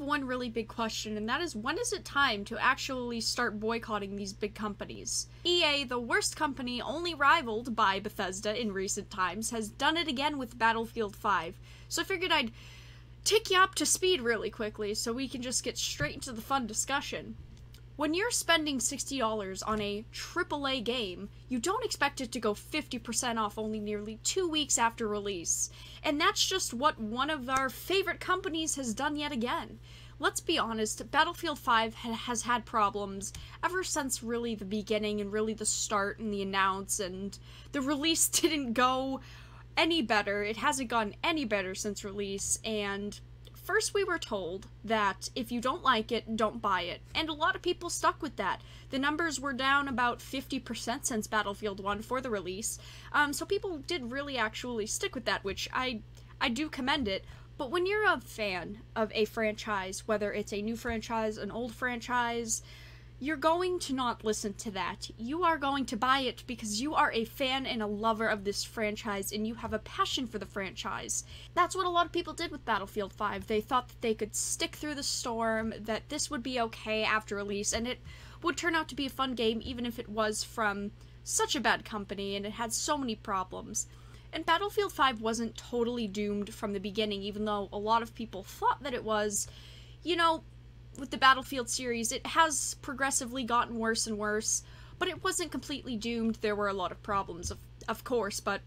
one really big question, and that is, when is it time to actually start boycotting these big companies? EA, the worst company only rivaled by Bethesda in recent times, has done it again with Battlefield 5. So I figured I'd take you up to speed really quickly so we can just get straight into the fun discussion. When you're spending $60 on a AAA game, you don't expect it to go 50% off only nearly 2 weeks after release. And that's just what one of our favorite companies has done yet again. Let's be honest, Battlefield 5 has had problems ever since really the beginning and really the start and the announce, and the release didn't go any better. It hasn't gone any better since release, and first we were told that if you don't like it, don't buy it, and a lot of people stuck with that. The numbers were down about 50% since Battlefield 1 for the release, so people did really actually stick with that, which I do commend it. But when you're a fan of a franchise, whether it's a new franchise, an old franchise, you're going to not listen to that. You are going to buy it because you are a fan and a lover of this franchise, and you have a passion for the franchise. That's what a lot of people did with Battlefield 5. They thought that they could stick through the storm, that this would be okay after release, and it would turn out to be a fun game even if it was from such a bad company and it had so many problems. And Battlefield 5 wasn't totally doomed from the beginning, even though a lot of people thought that it was. You know, with the Battlefield series, it has progressively gotten worse and worse, but it wasn't completely doomed. There were a lot of problems, of course, but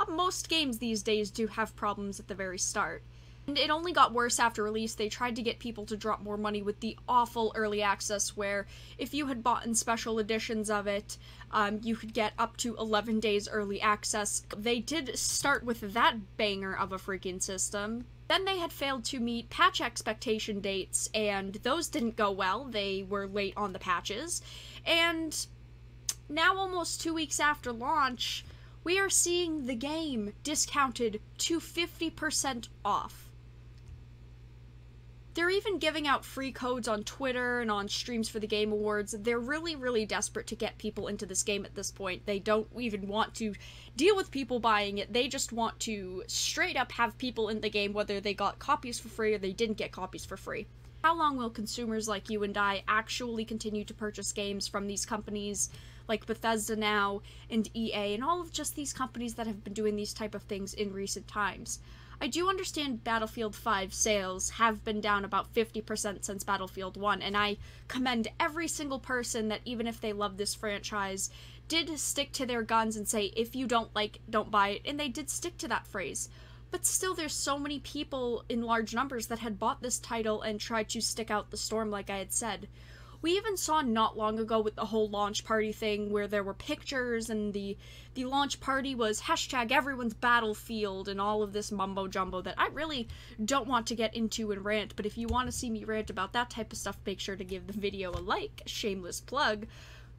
most games these days do have problems at the very start. And it only got worse after release. They tried to get people to drop more money with the awful early access, where if you had bought in special editions of it, you could get up to 11 days early access. They did start with that banger of a freaking system. Then they had failed to meet patch expectation dates, and those didn't go well. They were late on the patches. And now, almost 2 weeks after launch, we are seeing the game discounted to 50% off. They're even giving out free codes on Twitter and on streams for the Game Awards. They're really, really desperate to get people into this game at this point. They don't even want to deal with people buying it. They just want to straight up have people in the game, whether they got copies for free or they didn't get copies for free. How long will consumers like you and I actually continue to purchase games from these companies like Bethesda now and EA and all of just these companies that have been doing these type of things in recent times? I do understand Battlefield 5 sales have been down about 50% since Battlefield 1, and I commend every single person that, even if they love this franchise, did stick to their guns and say, if you don't like it, don't buy it, and they did stick to that phrase. But still, there's so many people in large numbers that had bought this title and tried to stick out the storm, like I had said. We even saw not long ago with the whole launch party thing, where there were pictures and the launch party was hashtag everyone's Battlefield and all of this mumbo jumbo that I really don't want to get into and rant, but if you want to see me rant about that type of stuff, make sure to give the video a like, shameless plug.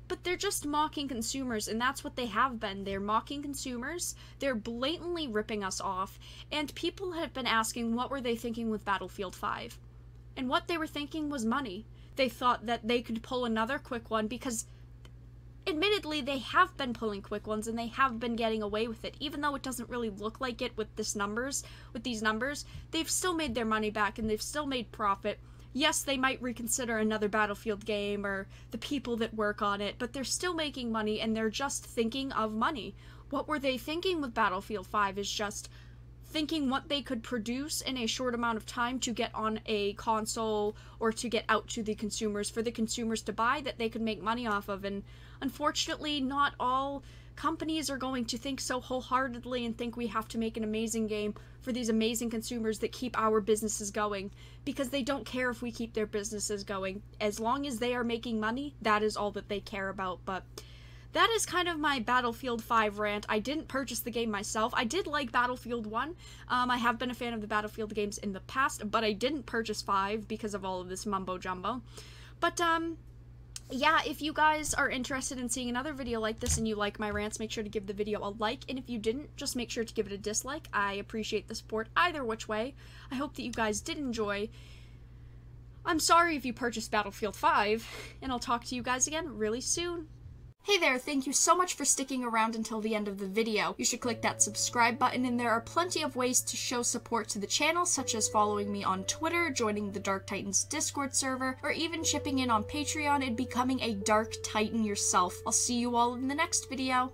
But they're just mocking consumers, and that's what they have been. They're mocking consumers, they're blatantly ripping us off, and people have been asking what were they thinking with Battlefield 5. And what they were thinking was money. They thought that they could pull another quick one because, admittedly, they have been pulling quick ones and they have been getting away with it. Even though it doesn't really look like it with these numbers, they've still made their money back and they've still made profit. Yes, they might reconsider another Battlefield game or the people that work on it, but they're still making money and they're just thinking of money. What were they thinking with Battlefield 5 is just thinking what they could produce in a short amount of time to get on a console or to get out to the consumers, for the consumers to buy, that they could make money off of. And unfortunately, not all companies are going to think so wholeheartedly and think we have to make an amazing game for these amazing consumers that keep our businesses going, because they don't care if we keep their businesses going. As long as they are making money, that is all that they care about. But that is kind of my Battlefield 5 rant. I didn't purchase the game myself. I did like Battlefield 1. I have been a fan of the Battlefield games in the past, but I didn't purchase 5 because of all of this mumbo-jumbo. But, yeah, if you guys are interested in seeing another video like this and you like my rants, make sure to give the video a like, and if you didn't, just make sure to give it a dislike. I appreciate the support either which way. I hope that you guys did enjoy. I'm sorry if you purchased Battlefield 5, and I'll talk to you guys again really soon. Hey there, thank you so much for sticking around until the end of the video. You should click that subscribe button, and there are plenty of ways to show support to the channel, such as following me on Twitter, joining the Dark Titans Discord server, or even chipping in on Patreon and becoming a Dark Titan yourself. I'll see you all in the next video.